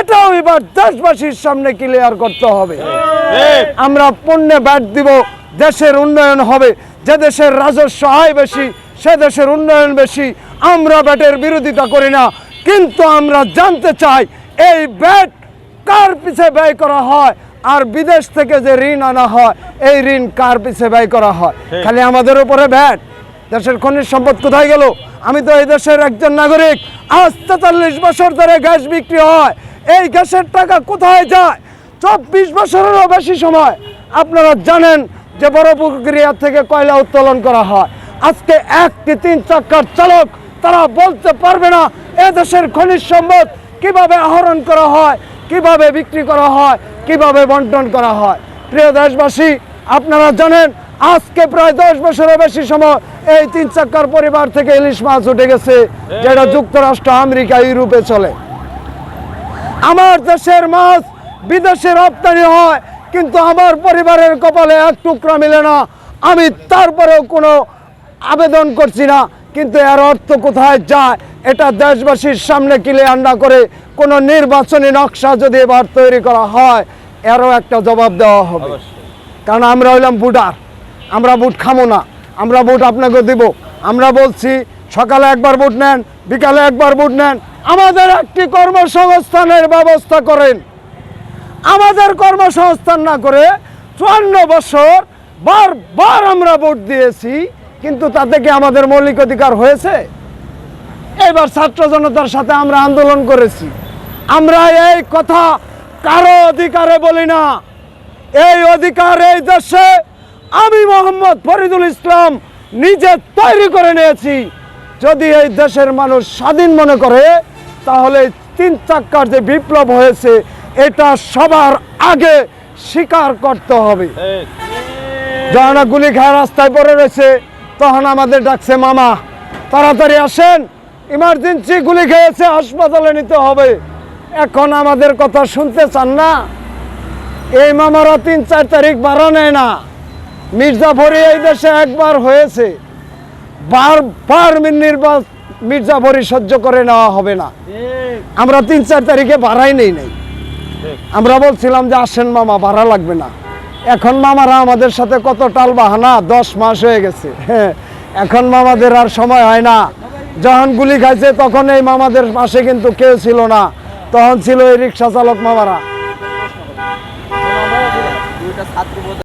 এটাও এবার দেশবাসীর সামনে ক্লিয়ার করতে হবে। আমরা পণ্যে ব্যাট দিব, দেশের উন্নয়ন হবে। যে দেশের রাজস্ব আয় বেশি সে দেশের উন্নয়ন বেশি। আমরা ব্যাটের বিরোধিতা করি না, কিন্তু আমরা জানতে চাই এই ব্যাট কার পিছে ব্যয় করা হয়, আর বিদেশ থেকে যে ঋণ আনা হয় এই ঋণ কার পিছে ব্যয় করা হয়? খালি আমাদের উপরে ব্যাট। দেশের খনিজ সম্পদ কোথায় গেল? আমি তো এই দেশের একজন নাগরিক। আজ 43 বছর ধরে গ্যাস বিক্রি হয়, এই গ্যাসের টাকা কোথায় যায়? 24 বছরেরও বেশি সময় আপনারা জানেন যে বড়পুকুরিয়া থেকে কয়লা উত্তোলন করা হয়। আজকে একটি 3 চাকার চালক তারা বলতে পারবে না এ দেশের খনিজ সম্পদ কিভাবে আহরণ করা হয়, কিভাবে বিক্রি করা হয়, কিভাবে বন্টন করা হয়। প্রিয় দেশবাসী, আপনারা জানেন আজকে প্রায় 10 বছরের বেশি সময় এই 3 চাকার পরিবার থেকে ইলিশ মাছ উঠে গেছে, যেটা যুক্তরাষ্ট্র, আমেরিকা, ইউরোপে চলে। আমার দেশের মাছ বিদেশে রপ্তানি হয়, কিন্তু আমার পরিবারের কপালে এক টুকরা মিলে না। আমি তারপরেও কোনো আবেদন করছি না, কিন্তু এর অর্থ কোথায় যায় এটা দেশবাসীর সামনে ক্লিয়ার না করে কোনো নির্বাচনী নকশা যদি এবার তৈরি করা হয় এরও একটা জবাব দেওয়া হবে। কারণ আমরা হইলাম ভোটার, আমরা ভোট খামো না, আমরা ভোট আপনাকে দিব। আমরা বলছি সকালে একবার ভোট নেন, বিকালে একবার ভোট নেন, আমাদের একটি কর্মসংস্থানের ব্যবস্থা করেন। আমাদের কর্মসংস্থান না করে 54 বছর বারবার আমরা ভোট দিয়েছি, কিন্তু তাতে কি আমাদের মৌলিক অধিকার হয়েছে? এবার ছাত্র জনতার সাথে আমরা আন্দোলন করেছি। আমরা এই কথা কারো অধিকারে বলি না, এই অধিকার এই দেশে আমি মোহাম্মদ ফরিদুল ইসলাম নিজে তৈরি করে নিয়েছি। যদি এই দেশের মানুষ স্বাধীন মনে করে তাহলে 3 চাকার যে বিপ্লব হয়েছে এটা সবার আগে স্বীকার করতে হবে। যখন গুলি খায় রাস্তায় পড়ে রয়েছে তখন আমাদের ডাকছে, মামা তাড়াতাড়ি আসেন, ইমার্জেন্সি গুলি খেয়েছে, হাসপাতালে নিতে হবে। এখন আমাদের কথা শুনতে চান না। এই মামারা 3-4 তারিখ ভাড়া নেয় না। মির্জাফরি এই দেশে একবার হয়েছে, বারবার মির্জাফরি সহ্য করে নেওয়া হবে না। আমরা 3-4 তারিখে ভাড়াই নেই নাই। আমরা বলছিলাম যে আসেন মামা, ভাড়া লাগবে না। এখন মামারা আমাদের সাথে কত টাল বাহানা, 10 মাস হয়ে গেছে। এখন মামাদের আর সময় হয় না। যখন গুলি খাইছে তখন এই মামাদের পাশে কিন্তু কেউ ছিল না, তখন ছিল এই রিক্সা চালক মামারা।